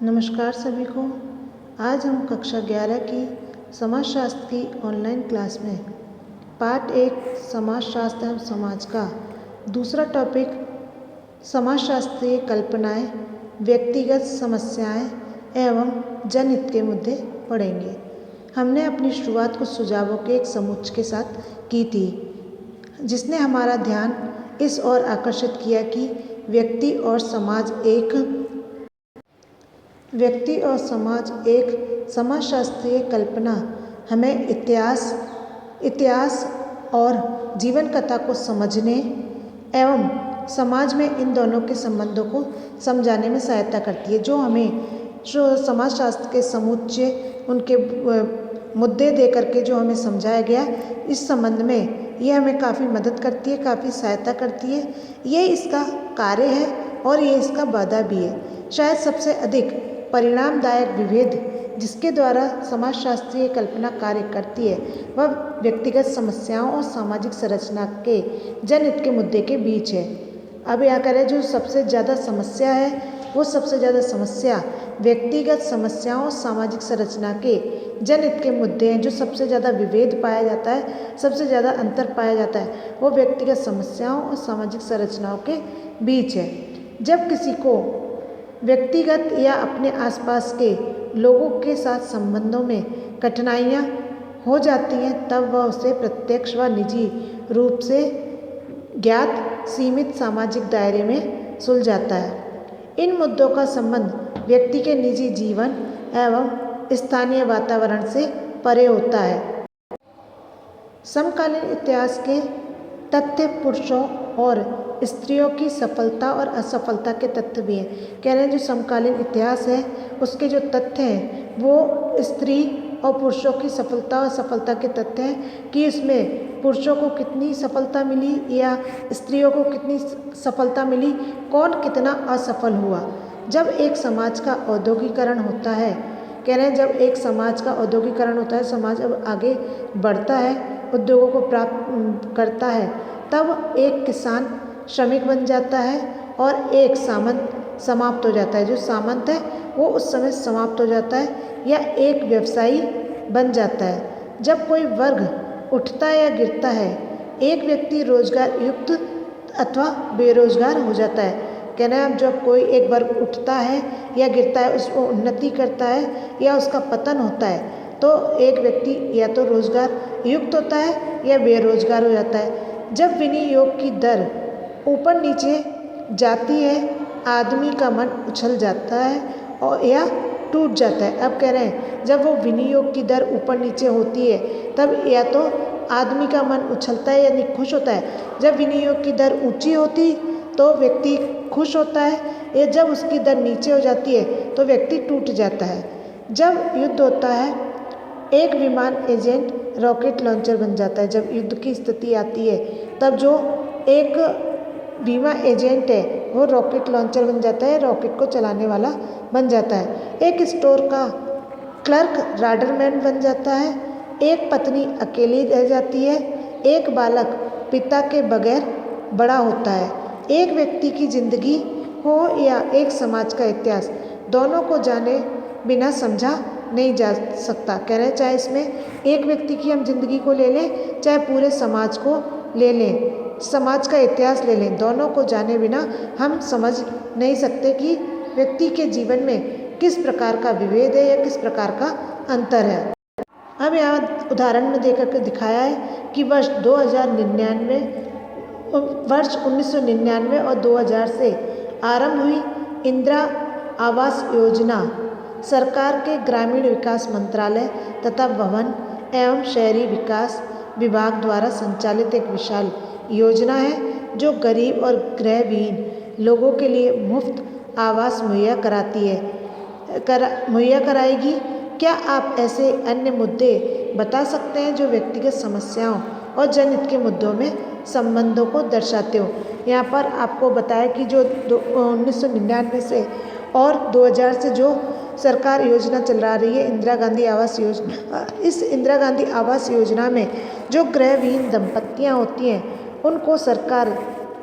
नमस्कार सभी को। आज हम कक्षा 11 की समाजशास्त्र की ऑनलाइन क्लास में पार्ट 1 समाजशास्त्र एवं समाज का दूसरा टॉपिक समाजशास्त्रीय कल्पनाएं, व्यक्तिगत समस्याएं एवं जनहित के मुद्दे पढ़ेंगे। हमने अपनी शुरुआत कुछ सुझावों के एक समुच्चय के साथ की थी, जिसने हमारा ध्यान इस ओर आकर्षित किया कि व्यक्ति और समाज एक समाजशास्त्रीय कल्पना हमें इतिहास और जीवन कथा को समझने एवं समाज में इन दोनों के संबंधों को समझाने में सहायता करती है। जो समाजशास्त्र के समुच्चय उनके मुद्दे दे करके जो हमें समझाया गया, इस संबंध में ये हमें काफ़ी मदद करती है, काफ़ी सहायता करती है। ये इसका कार्य है और ये इसका वादा भी है। शायद सबसे अधिक परिणामदायक विभेद जिसके द्वारा समाजशास्त्रीय कल्पना कार्य करती है, वह व्यक्तिगत समस्याओं और सामाजिक संरचना के जनहित के मुद्दे के बीच है। अब यहाँ करें, जो सबसे ज़्यादा समस्या है, वो सबसे ज़्यादा समस्या व्यक्तिगत समस्याओं और सामाजिक संरचना के जनहित के मुद्दे हैं। जो सबसे ज़्यादा विभेद पाया जाता है, सबसे ज़्यादा अंतर पाया जाता है, वो व्यक्तिगत समस्याओं और सामाजिक संरचनाओं के बीच है। जब किसी को व्यक्तिगत या अपने आसपास के लोगों के साथ संबंधों में कठिनाइयाँ हो जाती हैं, तब वह उसे प्रत्यक्ष व निजी रूप से ज्ञात सीमित सामाजिक दायरे में सुलझाता है। इन मुद्दों का संबंध व्यक्ति के निजी जीवन एवं स्थानीय वातावरण से परे होता है। समकालीन इतिहास के तथ्य पुरुषों और स्त्रियों की सफलता और असफलता के तथ्य भी हैं। कह रहे हैं, जो समकालीन इतिहास है उसके जो तथ्य हैं वो स्त्री और पुरुषों की सफलता और असफलता के तथ्य हैं कि इसमें पुरुषों को कितनी सफलता मिली या स्त्रियों को कितनी सफलता मिली, कौन कितना असफल हुआ। जब एक समाज का औद्योगिकरण होता है, कह रहे हैं, जब एक समाज का औद्योगिकरण होता है, समाज अब आगे बढ़ता है, उद्योगों को प्राप्त करता है, तब एक किसान श्रमिक बन जाता है और एक सामंत समाप्त हो जाता है। जो सामंत है वो उस समय समाप्त हो जाता है या एक व्यवसायी बन जाता है। जब कोई वर्ग उठता है या गिरता है, एक व्यक्ति रोजगार युक्त अथवा बेरोजगार हो जाता है। कहना है, अब जब कोई एक वर्ग उठता है या गिरता है, उसको उन्नति करता है या उसका पतन होता है, तो एक व्यक्ति या तो रोजगार युक्त होता है या बेरोजगार हो जाता है। जब विनियोग की दर ऊपर नीचे जाती है, आदमी का मन उछल जाता है और या टूट जाता है। अब कह रहे हैं, जब वो विनियोग की दर ऊपर नीचे होती है, तब या तो आदमी का मन उछलता है यानी खुश होता है। जब विनियोग की दर ऊंची होती तो व्यक्ति खुश होता है, या जब उसकी दर नीचे हो जाती है तो व्यक्ति टूट जाता है। जब युद्ध होता है, एक विमान एजेंट रॉकेट लॉन्चर बन जाता है। जब युद्ध की स्थिति आती है, तब जो एक बीमा एजेंट है वो रॉकेट लॉन्चर बन जाता है, रॉकेट को चलाने वाला बन जाता है। एक स्टोर का क्लर्क राडरमैन बन जाता है। एक पत्नी अकेली रह जाती है। एक बालक पिता के बगैर बड़ा होता है। एक व्यक्ति की जिंदगी हो या एक समाज का इतिहास, दोनों को जाने बिना समझा नहीं जा सकता। कह रहे हैं, चाहे इसमें एक व्यक्ति की हम जिंदगी को ले लें, चाहे पूरे समाज को ले लें, समाज का इतिहास ले लें, दोनों को जाने बिना हम समझ नहीं सकते कि व्यक्ति के जीवन में किस प्रकार का विभेद है या किस प्रकार का अंतर है। अब यहाँ उदाहरण में देकर के दिखाया है कि वर्ष 1999 और 2000 से आरंभ हुई इंदिरा आवास योजना सरकार के ग्रामीण विकास मंत्रालय तथा भवन एवं शहरी विकास विभाग द्वारा संचालित एक विशाल योजना है, जो गरीब और गृहविहीन लोगों के लिए मुफ्त आवास मुहैया कराएगी। क्या आप ऐसे अन्य मुद्दे बता सकते हैं जो व्यक्तिगत समस्याओं और जनहित के मुद्दों में संबंधों को दर्शाते हो। यहाँ पर आपको बताया कि जो 1999 से और 2000 से जो सरकार योजना चला रही है, इंदिरा गांधी आवास योजना, इस इंदिरा गांधी आवास योजना में जो गृहविहीन दंपत्तियाँ होती हैं, उनको सरकार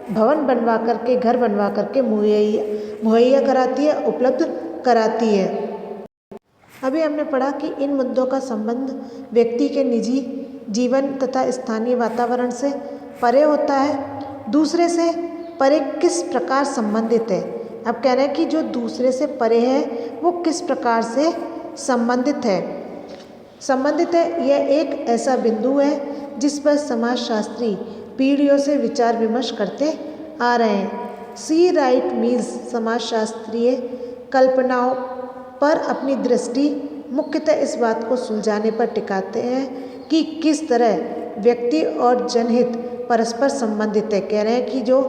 भवन बनवा करके, घर बनवा करके मुहैया कराती है, उपलब्ध कराती है। अभी हमने पढ़ा कि इन मुद्दों का संबंध व्यक्ति के निजी जीवन तथा स्थानीय वातावरण से परे होता है। दूसरे से परे किस प्रकार संबंधित है? अब कह रहे हैं कि जो दूसरे से परे है वो किस प्रकार से संबंधित है। यह एक ऐसा बिंदु है जिस पर समाजशास्त्री पीढ़ियों से विचार विमर्श करते आ रहे हैं। सी राइट मील्स समाजशास्त्रीय कल्पनाओं पर अपनी दृष्टि मुख्यतः इस बात को सुलझाने पर टिकाते हैं कि किस तरह व्यक्ति और जनहित परस्पर संबंधित है। कह रहे हैं कि जो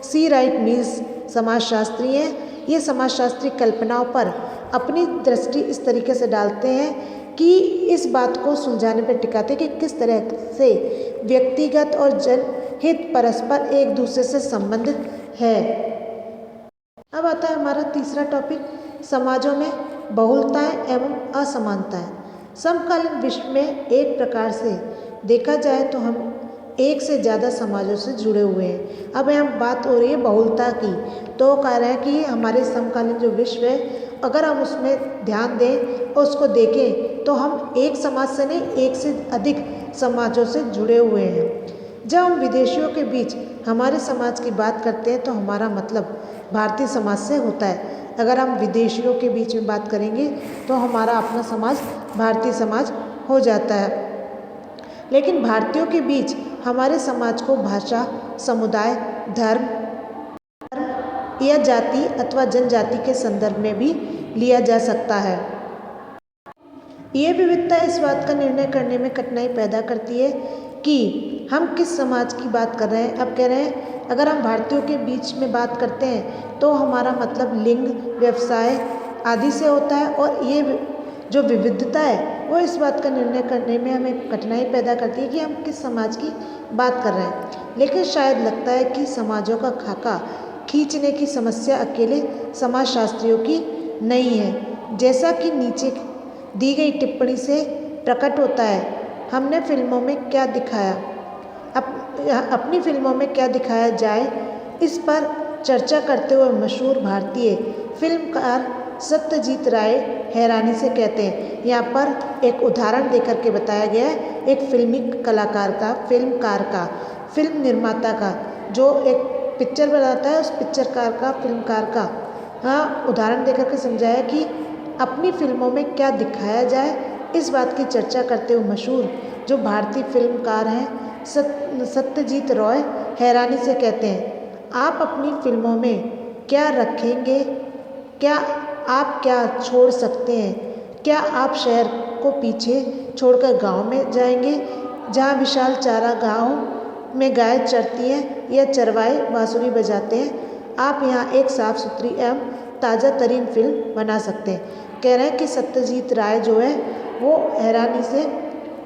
सी राइट मील्स समाजशास्त्री हैं, ये समाजशास्त्री कल्पनाओं पर अपनी दृष्टि इस तरीके से डालते हैं कि इस बात को सुलझाने पर टिकाते हैं कि किस तरह से व्यक्तिगत और जनहित परस्पर एक दूसरे से संबंधित है। अब आता है हमारा तीसरा टॉपिक, समाजों में बहुलताएं एवं असमानताएं। समकालीन विश्व में एक प्रकार से देखा जाए तो हम एक से ज़्यादा समाजों से जुड़े हुए हैं। अब यहाँ बात हो रही है बहुलता की, तो कह रहे हैं कि हमारे समकालीन जो विश्व है, अगर हम उसमें ध्यान दें और उसको देखें तो हम एक समाज से नहीं, एक से अधिक समाजों से जुड़े हुए हैं। जब हम विदेशियों के बीच हमारे समाज की बात करते हैं तो हमारा मतलब भारतीय समाज से होता है। अगर हम विदेशियों के बीच में बात करेंगे तो हमारा अपना समाज भारतीय समाज हो जाता है। लेकिन भारतीयों के बीच हमारे समाज को भाषा, समुदाय, धर्म या जाति अथवा जनजाति के संदर्भ में भी लिया जा सकता है। ये विविधता इस बात का निर्णय करने में कठिनाई पैदा करती है कि हम किस समाज की बात कर रहे हैं। अब कह रहे हैं अगर हम भारतीयों के बीच में बात करते हैं तो हमारा मतलब लिंग, व्यवसाय आदि से होता है, और ये जो विविधता है वो इस बात का निर्णय करने में हमें कठिनाई पैदा करती है कि हम किस समाज की बात कर रहे हैं। लेकिन शायद लगता है कि समाजों का खाका खींचने की समस्या अकेले समाजशास्त्रियों की नहीं है। जैसा कि नीचे दी गई टिप्पणी से प्रकट होता है, हमने फिल्मों में क्या दिखाया, अपनी फिल्मों में क्या दिखाया जाए, इस पर चर्चा करते हुए मशहूर भारतीय फिल्मकार सत्यजीत राय हैरानी से कहते हैं। यहाँ पर एक उदाहरण देकर के बताया गया है एक फिल्मी कलाकार का, फिल्मकार का, फिल्म निर्माता का, जो एक पिक्चर बनाता है, उस पिक्चरकार का, फिल्मकार का उदाहरण देकर के समझाया कि अपनी फिल्मों में क्या दिखाया जाए, इस बात की चर्चा करते हुए मशहूर जो भारतीय फिल्मकार हैं सत्यजीत रॉय हैरानी से कहते हैं, आप अपनी फिल्मों में क्या रखेंगे, क्या आप क्या छोड़ सकते हैं, क्या आप शहर को पीछे छोड़कर गांव में जाएंगे जहां विशाल चारागाहों में गाय चरती हैं या चरवाहे बांसुरी बजाते हैं। आप यहां एक साफ सुथरी एवं ताज़ा तरीन फिल्म बना सकते हैं। कह रहे हैं कि सत्यजीत राय जो है वो हैरानी से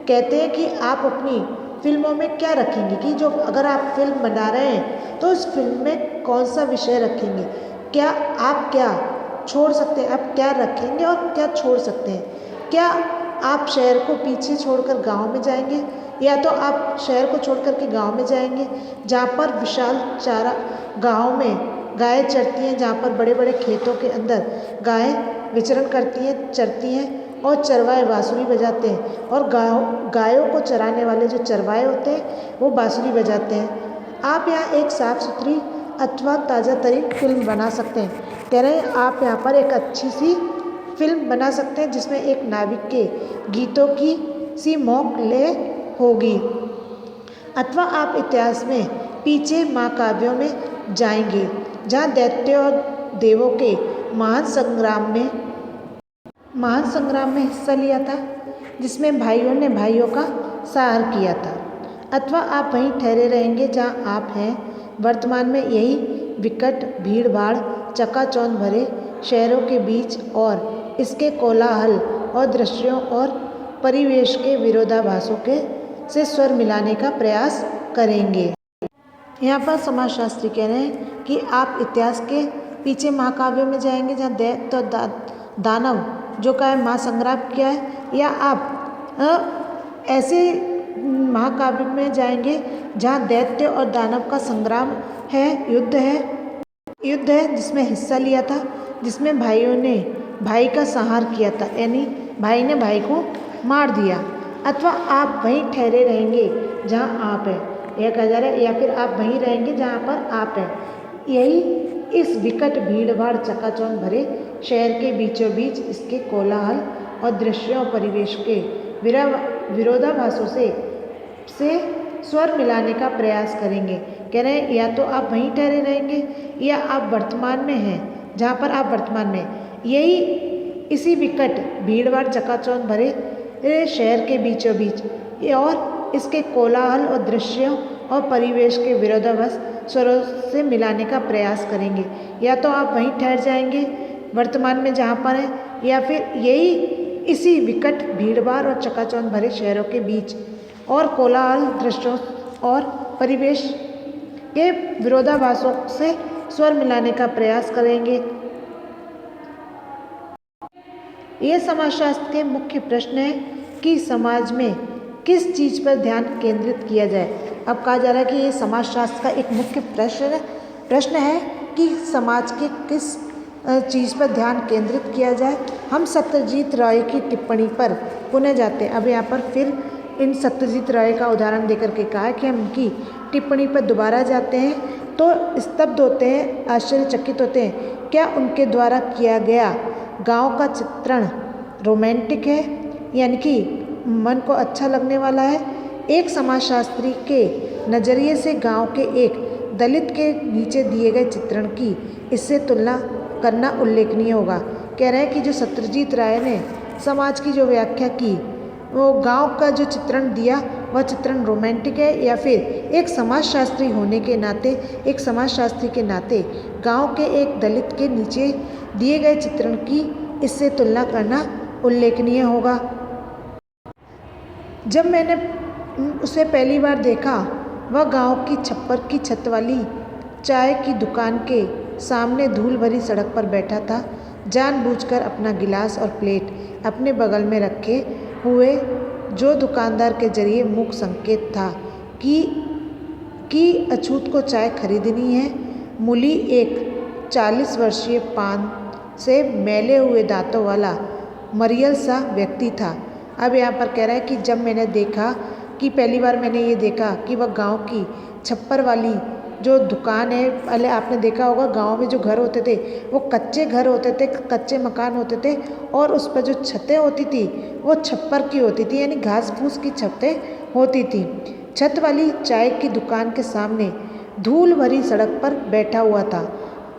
कहते हैं कि आप अपनी फिल्मों में क्या रखेंगे, कि जो अगर आप फिल्म बना रहे हैं तो उस फिल्म में कौन सा विषय रखेंगे, क्या आप क्या छोड़ सकते हैं, आप क्या रखेंगे और क्या छोड़ सकते हैं। क्या आप शहर को पीछे छोड़कर गांव में जाएंगे, या तो आप शहर को छोड़कर के गांव में जाएंगे जहां पर विशाल चारागाहों में गायें चरती हैं, जहाँ पर बड़े बड़े खेतों के अंदर गायें विचरण करती हैं, चरती हैं, और चरवाहे बांसुरी बजाते हैं, और गायों को चराने वाले जो चरवाहे होते हैं वो बांसुरी बजाते हैं। आप यहाँ एक साफ़ सुथरी अथवा ताज़ा तरीन फिल्म बना सकते हैं। कह रहे हैं आप यहाँ पर एक अच्छी सी फिल्म बना सकते हैं जिसमें एक नाविक के गीतों की सी मौक ले होगी, अथवा आप इतिहास में पीछे महाकाव्यों में जाएंगे जहाँ दैत्यों और देवों के महान संग्राम में हिस्सा लिया था, जिसमें भाइयों ने भाइयों का सहार किया था। अथवा आप वहीं ठहरे रहेंगे जहाँ आप हैं वर्तमान में, यही विकट भीड़ भाड़ चकाचौंध भरे शहरों के बीच और इसके कोलाहल और दृश्यों और परिवेश के विरोधाभासों के से स्वर मिलाने का प्रयास करेंगे। यहाँ पर समाजशास्त्री कह रहे हैं कि आप इतिहास के पीछे महाकाव्यों में जाएंगे जहाँ दैत्य और दानव जो का है महासंग्राम किया है, या आप ऐसे महाकाव्य में जाएंगे जहाँ दैत्य और दानव का संग्राम है, युद्ध है जिसमें हिस्सा लिया था, जिसमें भाइयों ने भाई का संहार किया था, यानी भाई ने भाई को मार दिया। अथवा आप वहीं ठहरे रहेंगे जहाँ आप हैं, यह कहा जा रहा है, या फिर आप वहीं रहेंगे जहाँ पर आप हैं। यही इस विकट भीड़ भाड़ चकाचौंध भरे शहर के बीचों बीच इसके कोलाहल और दृश्यों और परिवेश के विरोधाभासों से स्वर मिलाने का प्रयास करेंगे। कह रहे हैं या तो आप वहीं ठहरे रहेंगे या आप वर्तमान में हैं जहाँ पर आप वर्तमान में हैं। यही इसी विकट भीड़ भाड़ चकाचौंध भरे शहर के बीचों बीच और इसके कोलाहल और दृश्यों और परिवेश के विरोधाभास स्वरों से मिलाने का प्रयास करेंगे। या तो आप वहीं ठहर जाएंगे वर्तमान में जहाँ पर हैं, या फिर यही इसी विकट भीड़भाड़ और चकाचौंध भरे शहरों के बीच और कोलाहल दृश्यों और परिवेश के विरोधाभासों से स्वर मिलाने का प्रयास करेंगे। ये समाजशास्त्र के मुख्य प्रश्न है कि समाज में किस चीज़ पर ध्यान केंद्रित किया जाए। अब कहा जा रहा है कि ये समाजशास्त्र का एक मुख्य प्रश्न है कि समाज के किस चीज़ पर ध्यान केंद्रित किया जाए। हम सत्यजीत राय की टिप्पणी पर पुनः जाते हैं। अब यहाँ पर फिर इन सत्यजीत राय का उदाहरण देकर के कहा है कि हम उनकी टिप्पणी पर दोबारा जाते हैं तो स्तब्ध होते हैं, आश्चर्यचकित होते हैं। क्या उनके द्वारा किया गया गांव का चित्रण रोमांटिक है, यानी कि मन को अच्छा लगने वाला है। एक समाजशास्त्री के नज़रिए से गांव के एक दलित के नीचे दिए गए चित्रण की इससे तुलना करना उल्लेखनीय होगा। कह रहे हैं कि जो सत्यजीत राय ने समाज की जो व्याख्या की, वो गांव का जो चित्रण दिया वह चित्रण रोमांटिक है, या फिर एक समाजशास्त्री होने के नाते, एक समाजशास्त्री के नाते गांव के एक दलित के नीचे दिए गए चित्रण की इससे तुलना करना उल्लेखनीय होगा। जब मैंने उसे पहली बार देखा, वह गांव की छप्पर की छत वाली चाय की दुकान के सामने धूल भरी सड़क पर बैठा था, जानबूझकर अपना गिलास और प्लेट अपने बगल में रखे हुए, जो दुकानदार के जरिए मूक संकेत था कि अछूत को चाय खरीदनी है। मूली एक 40 वर्षीय पान से मैले हुए दांतों वाला मरियल सा व्यक्ति था। अब यहाँ पर कह रहा है कि जब मैंने देखा कि पहली बार मैंने ये देखा कि वह गांव की छप्पर वाली जो दुकान है, पहले आपने देखा होगा गांव में जो घर होते थे वो कच्चे घर होते थे, कच्चे मकान होते थे, और उस पर जो छतें होती थी वो छप्पर की होती थी, यानी घास फूस की छतें होती थी। छत वाली चाय की दुकान के सामने धूल भरी सड़क पर बैठा हुआ था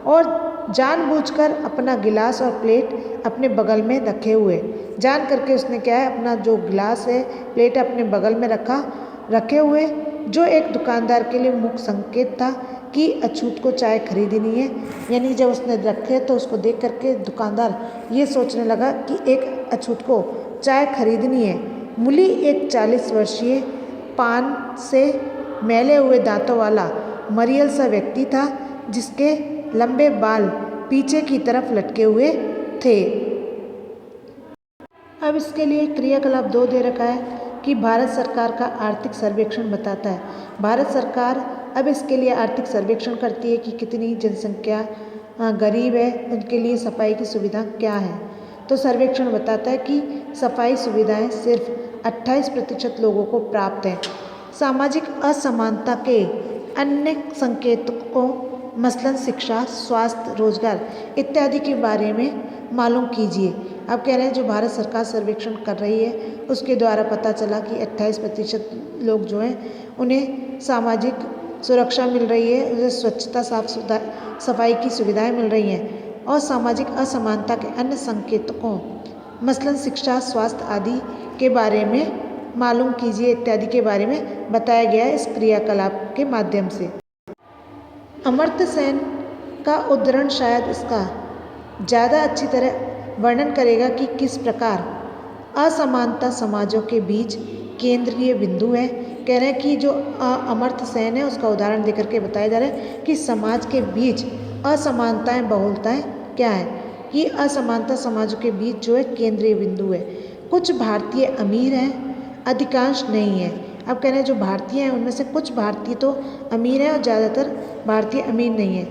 और जानबूझकर अपना गिलास और प्लेट अपने बगल में रखे हुए, जान करके उसने क्या है अपना जो गिलास है प्लेट अपने बगल में रखे हुए, जो एक दुकानदार के लिए मुख्य संकेत था कि अछूत को चाय खरीदनी है। यानी जब उसने रखे तो उसको देख करके दुकानदार ये सोचने लगा कि एक अछूत को चाय खरीदनी है। मूली एक 40 वर्षीय पान से मैले हुए दांतों वाला मरियल सा व्यक्ति था, जिसके लंबे बाल पीछे की तरफ लटके हुए थे। अब इसके लिए क्रियाकलाप 2 दे रखा है कि भारत सरकार का आर्थिक सर्वेक्षण बताता है। भारत सरकार अब इसके लिए आर्थिक सर्वेक्षण करती है कि कितनी जनसंख्या गरीब है, उनके लिए सफाई की सुविधा क्या है। तो सर्वेक्षण बताता है कि सफाई सुविधाएं सिर्फ 28% लोगों को प्राप्त हैं। सामाजिक असमानता के अन्य संकेतकों मसलन शिक्षा, स्वास्थ्य, रोजगार इत्यादि के बारे में मालूम कीजिए। अब कह रहे हैं जो भारत सरकार सर्वेक्षण कर रही है उसके द्वारा पता चला कि 28% लोग जो हैं उन्हें सामाजिक सुरक्षा मिल रही है, उन्हें स्वच्छता, साफ सफाई की सुविधाएं मिल रही हैं, और सामाजिक असमानता के अन्य संकेतकों मसलन शिक्षा, स्वास्थ्य आदि के बारे में मालूम कीजिए इत्यादि के बारे में बताया गया है इस क्रियाकलाप के माध्यम से। अमर्त्य सेन का उद्धरण शायद इसका ज़्यादा अच्छी तरह वर्णन करेगा कि किस प्रकार असमानता समाजों के बीच केंद्रीय बिंदु है। कह रहे हैं कि जो अमर्त्य सेन है उसका उदाहरण देकर के बताया जा रहा है कि समाज के बीच असमानताएं, बहुलताएं क्या है, कि असमानता समाजों के बीच जो है केंद्रीय बिंदु है। कुछ भारतीय अमीर हैं, अधिकांश नहीं है। अब कह रहे हैं जो भारतीय हैं उनमें से कुछ भारतीय तो अमीर हैं और ज़्यादातर भारतीय अमीर नहीं है।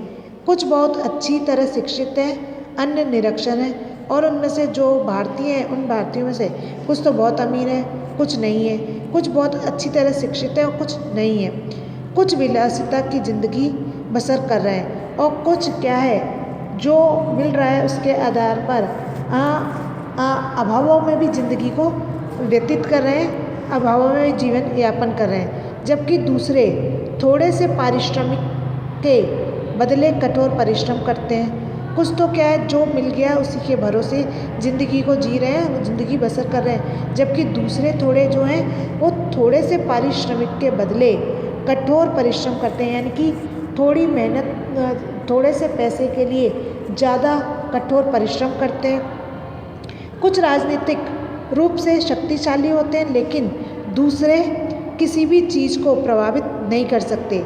कुछ बहुत अच्छी तरह शिक्षित हैं, अन्य निरक्षर हैं और उनमें से जो भारतीय हैं उन भारतीयों में से कुछ तो बहुत अमीर हैं, कुछ नहीं है, कुछ बहुत अच्छी तरह शिक्षित है और कुछ नहीं है, कुछ विलासिता की ज़िंदगी बसर कर रहे हैं और कुछ क्या है जो मिल रहा है उसके आधार पर अभावों में भी ज़िंदगी को व्यतीत कर रहे हैं, अभावों में भी जीवन यापन कर रहे हैं, जबकि दूसरे थोड़े से पारिश्रमिक के बदले कठोर परिश्रम करते हैं। कुछ तो क्या है जो मिल गया उसी के भरोसे ज़िंदगी को जी रहे हैं, ज़िंदगी बसर कर रहे हैं, जबकि दूसरे थोड़े जो हैं वो थोड़े से पारिश्रमिक के बदले कठोर परिश्रम करते हैं, यानी कि थोड़ी मेहनत थोड़े से पैसे के लिए ज़्यादा कठोर परिश्रम करते हैं। कुछ राजनीतिक रूप से शक्तिशाली होते हैं लेकिन दूसरे किसी भी चीज़ को प्रभावित नहीं कर सकते।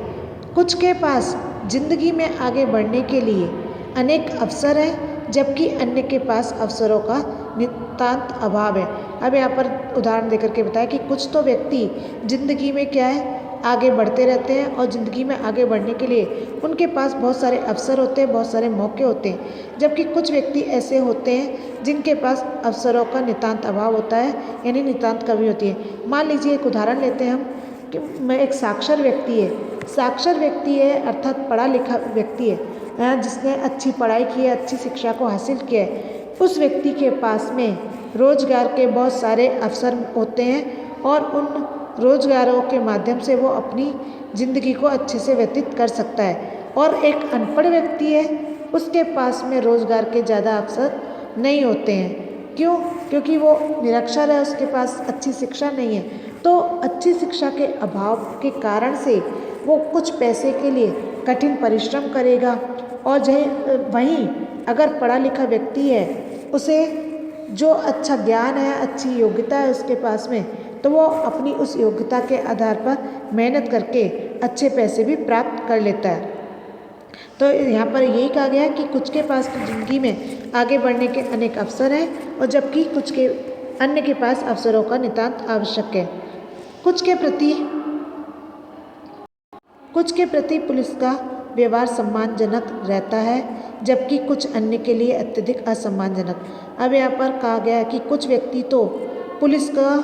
कुछ के पास ज़िंदगी में आगे बढ़ने के लिए अनेक अवसर हैं जबकि अन्य के पास अवसरों का नितांत अभाव है। अब यहाँ पर उदाहरण देकर के बताया कि कुछ तो व्यक्ति ज़िंदगी में क्या है आगे बढ़ते रहते हैं और ज़िंदगी में आगे बढ़ने के लिए उनके पास बहुत सारे अवसर होते हैं, बहुत सारे मौके होते हैं, जबकि कुछ व्यक्ति ऐसे होते हैं जिनके पास अवसरों का नितांत अभाव होता है, यानी नितांत कमी होती है। मान लीजिए एक उदाहरण लेते हैं हम कि मैं एक साक्षर व्यक्ति है अर्थात पढ़ा लिखा व्यक्ति है जिसने अच्छी पढ़ाई की है, अच्छी शिक्षा को हासिल किया है। उस व्यक्ति के पास में रोजगार के बहुत सारे अवसर होते हैं और उन रोजगारों के माध्यम से वो अपनी ज़िंदगी को अच्छे से व्यतीत कर सकता है। और एक अनपढ़ व्यक्ति है उसके पास में रोजगार के ज़्यादा अवसर नहीं होते हैं। क्यों? क्योंकि वो निरक्षर है, उसके पास अच्छी शिक्षा नहीं है। तो अच्छी शिक्षा के अभाव के कारण से वो कुछ पैसे के लिए कठिन परिश्रम करेगा और वहीं अगर पढ़ा लिखा व्यक्ति है उसे जो अच्छा ज्ञान है, अच्छी योग्यता है उसके पास में, तो वो अपनी उस योग्यता के आधार पर मेहनत करके अच्छे पैसे भी प्राप्त कर लेता है। तो यहाँ पर यही कहा गया कि कुछ के पास तो ज़िंदगी में आगे बढ़ने के अनेक अवसर हैं और जबकि अन्य के पास अवसरों का नितांत आवश्यक है। कुछ के प्रति पुलिस का व्यवहार सम्मानजनक रहता है जबकि कुछ अन्य के लिए अत्यधिक असम्मानजनक। अब यहाँ पर कहा गया है कि कुछ व्यक्ति तो पुलिस का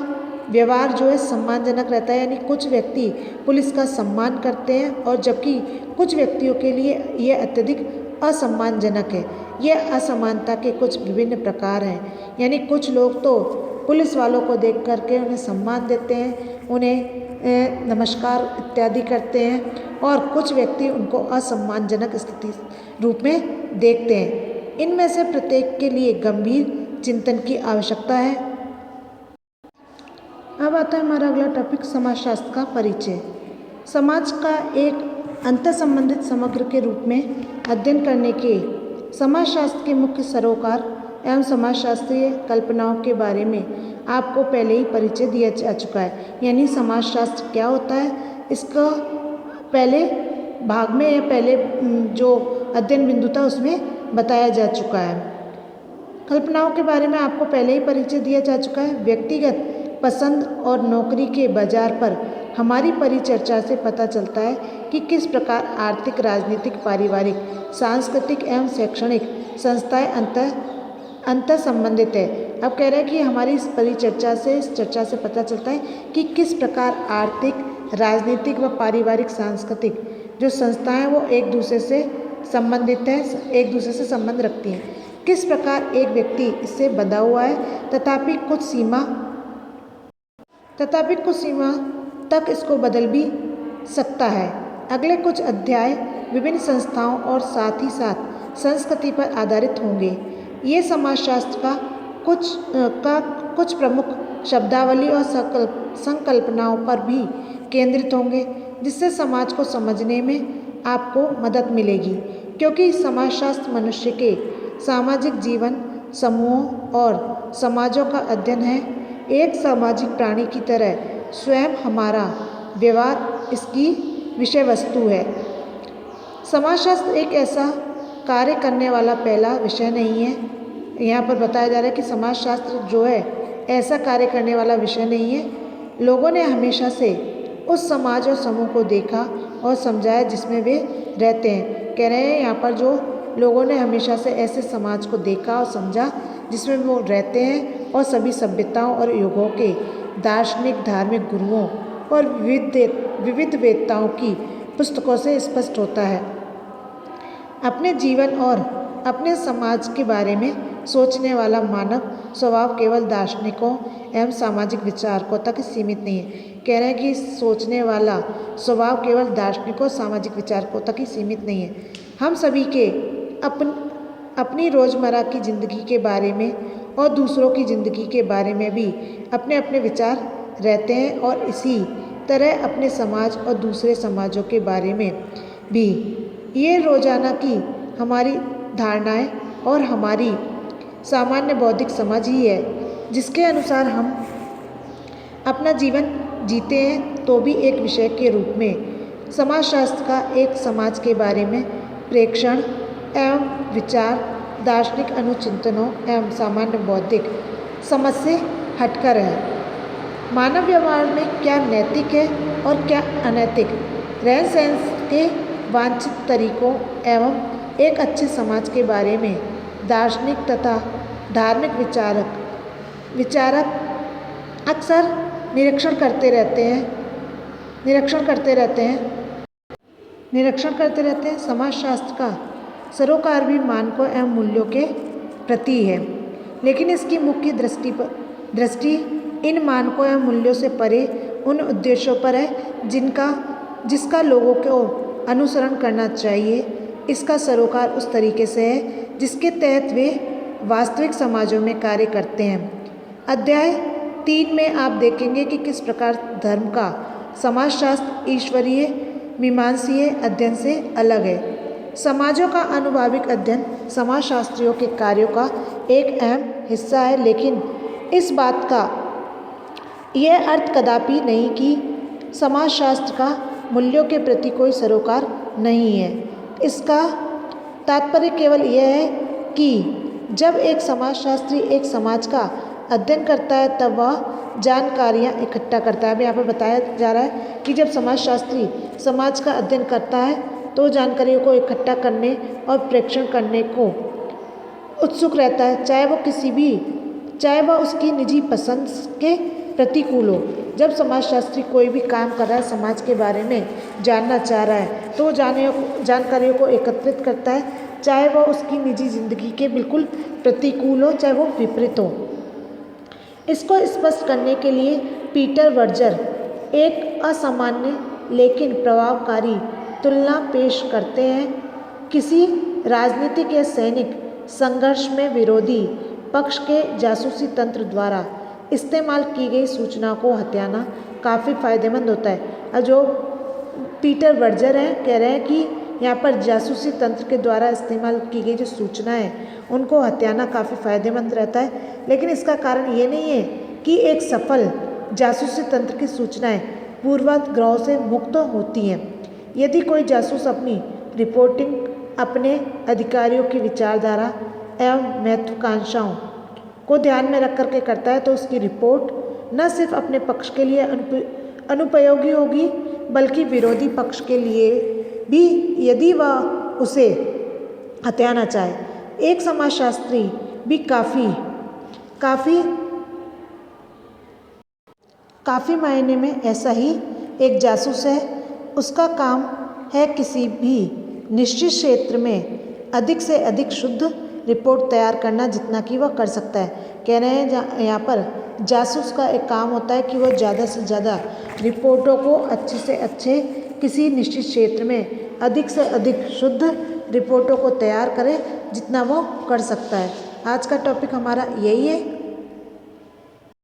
व्यवहार जो है सम्मानजनक रहता है, यानी कुछ व्यक्ति पुलिस का सम्मान करते हैं और जबकि कुछ व्यक्तियों के लिए ये अत्यधिक असम्मानजनक है। यह असमानता के कुछ विभिन्न प्रकार हैं, यानी कुछ लोग तो पुलिस वालों को देख करके उन्हें सम्मान देते हैं, उन्हें नमस्कार इत्यादि करते हैं और कुछ व्यक्ति उनको असम्मानजनक स्थिति रूप में देखते हैं। इनमें से प्रत्येक के लिए गंभीर चिंतन की आवश्यकता है। अब आता है हमारा अगला टॉपिक समाजशास्त्र का परिचय। समाज का एक अंतर संबंधित समग्र के रूप में अध्ययन करने के समाजशास्त्र के मुख्य सरोकार एवं समाजशास्त्रीय कल्पनाओं के बारे में आपको पहले ही परिचय दिया जा चुका है, यानी समाजशास्त्र क्या होता है इसका पहले भाग में या पहले जो अध्ययन बिंदु था उसमें बताया जा चुका है। कल्पनाओं के बारे में आपको पहले ही परिचय दिया जा चुका है। व्यक्तिगत पसंद और नौकरी के बाजार पर हमारी परिचर्चा से पता चलता है कि किस प्रकार आर्थिक, राजनीतिक, पारिवारिक, सांस्कृतिक एवं शैक्षणिक संस्थाएं अंतर संबंधित है। अब कह रहे हैं कि हमारी इस चर्चा से पता चलता है कि किस प्रकार आर्थिक, राजनीतिक व पारिवारिक, सांस्कृतिक जो संस्थाएं हैं वो एक दूसरे से संबंधित हैं, एक दूसरे से संबंध रखती हैं। किस प्रकार एक व्यक्ति इससे बंधा हुआ है तथापि कुछ सीमा तक इसको बदल भी सकता है। अगले कुछ अध्याय विभिन्न संस्थाओं और साथ ही साथ संस्कृति पर आधारित होंगे। ये समाजशास्त्र का कुछ प्रमुख शब्दावली और संकल्पनाओं पर भी केंद्रित होंगे जिससे समाज को समझने में आपको मदद मिलेगी, क्योंकि समाजशास्त्र मनुष्य के सामाजिक जीवन, समूहों और समाजों का अध्ययन है। एक सामाजिक प्राणी की तरह स्वयं हमारा व्यवहार इसकी विषय वस्तु है। समाजशास्त्र एक ऐसा कार्य करने वाला पहला विषय नहीं है। यहाँ पर बताया जा रहा है कि समाजशास्त्र जो है ऐसा कार्य करने वाला विषय नहीं है। लोगों ने हमेशा से उस समाज और समूह को देखा और समझाया जिसमें वे रहते हैं। कह रहे हैं यहाँ पर जो लोगों ने हमेशा से ऐसे समाज को देखा और समझा जिसमें वो रहते हैं और सभी सभ्यताओं और युगों के दार्शनिक धार्मिक गुरुओं और विविध वेदताओं की पुस्तकों से स्पष्ट होता है। अपने जीवन और अपने समाज के बारे में सोचने वाला मानव स्वभाव केवल दार्शनिकों एवं सामाजिक विचारकों तक सीमित नहीं है। कह रहे हैं कि सोचने वाला स्वभाव केवल दार्शनिकों सामाजिक विचारकों तक ही सीमित नहीं है। हम सभी के अपनी रोज़मर्रा की ज़िंदगी के बारे में और दूसरों की ज़िंदगी के बारे में भी अपने अपने विचार रहते हैं और इसी तरह अपने समाज और दूसरे समाजों के बारे में भी। ये रोज़ाना की हमारी धारणाएं और हमारी सामान्य बौद्धिक समझ ही है जिसके अनुसार हम अपना जीवन जीते हैं। तो भी एक विषय के रूप में समाजशास्त्र का एक समाज के बारे में प्रेक्षण एवं विचार दार्शनिक अनुचिंतनों एवं सामान्य बौद्धिक समझ से हटकर है। मानव व्यवहार में क्या नैतिक है और क्या अनैतिक, रहन सहन के वांछित तरीकों एवं एक अच्छे समाज के बारे में दार्शनिक तथा धार्मिक विचारक अक्सर निरीक्षण करते रहते हैं। समाजशास्त्र का सरोकार भी मानकों एवं मूल्यों के प्रति है, लेकिन इसकी मुख्य दृष्टि इन मानकों एवं मूल्यों से परे उन उद्देश्यों पर है जिसका लोगों को अनुसरण करना चाहिए। इसका सरोकार उस तरीके से है जिसके तहत वे वास्तविक समाजों में कार्य करते हैं। अध्याय 3 में आप देखेंगे कि किस प्रकार धर्म का समाजशास्त्र ईश्वरीय मीमांसीय अध्ययन से अलग है। समाजों का अनुभाविक अध्ययन समाजशास्त्रियों के कार्यों का एक अहम हिस्सा है, लेकिन इस बात का यह अर्थ कदापि नहीं कि समाजशास्त्र का मूल्यों के प्रति कोई सरोकार नहीं है। इसका तात्पर्य केवल यह है कि जब एक समाजशास्त्री एक समाज का अध्ययन करता है तब वह जानकारियाँ इकट्ठा करता है। अब यहाँ पर बताया जा रहा है कि जब समाजशास्त्री समाज का अध्ययन करता है तो जानकारियों को इकट्ठा करने और प्रेक्षण करने को उत्सुक रहता है, चाहे वह उसकी निजी पसंद के प्रतिकूल हो। जब समाजशास्त्री कोई भी काम कर रहा है, समाज के बारे में जानना चाह रहा है, तो जानकारियों को एकत्रित करता है, चाहे वह उसकी निजी जिंदगी के बिल्कुल प्रतिकूल हो, चाहे वो विपरीत हो। इसको स्पष्ट करने के लिए पीटर वर्जर एक असामान्य लेकिन प्रभावकारी तुलना पेश करते हैं। किसी राजनीतिक या सैनिक संघर्ष में विरोधी पक्ष के जासूसी तंत्र द्वारा इस्तेमाल की गई सूचना को हथियाना काफ़ी फायदेमंद होता है। और जो पीटर वर्जर हैं कह रहे हैं कि यहाँ पर जासूसी तंत्र के द्वारा इस्तेमाल की गई जो सूचना है उनको हथियाना काफ़ी फायदेमंद रहता है, लेकिन इसका कारण ये नहीं है कि एक सफल जासूसी तंत्र की सूचनाएं पूर्वाग्रहों से मुक्त होती हैं। यदि कोई जासूस अपनी रिपोर्टिंग अपने अधिकारियों की विचारधारा एवं महत्वाकांक्षाओं को ध्यान में रख करके करता है तो उसकी रिपोर्ट न सिर्फ अपने पक्ष के लिए अनुपयोगी होगी बल्कि विरोधी पक्ष के लिए भी, यदि वह उसे हथियाना चाहे। एक समाजशास्त्री भी काफ़ी मायने में ऐसा ही एक जासूस है। उसका काम है किसी भी निश्चित क्षेत्र में अधिक से अधिक शुद्ध रिपोर्ट तैयार करना जितना कि वह कर सकता है। कह रहे हैं यहाँ पर जासूस का एक काम होता है कि वह ज़्यादा से ज़्यादा रिपोर्टों को अच्छे से अच्छे किसी निश्चित क्षेत्र में अधिक से अधिक शुद्ध रिपोर्टों को तैयार करे जितना वो कर सकता है। आज का टॉपिक हमारा यही है।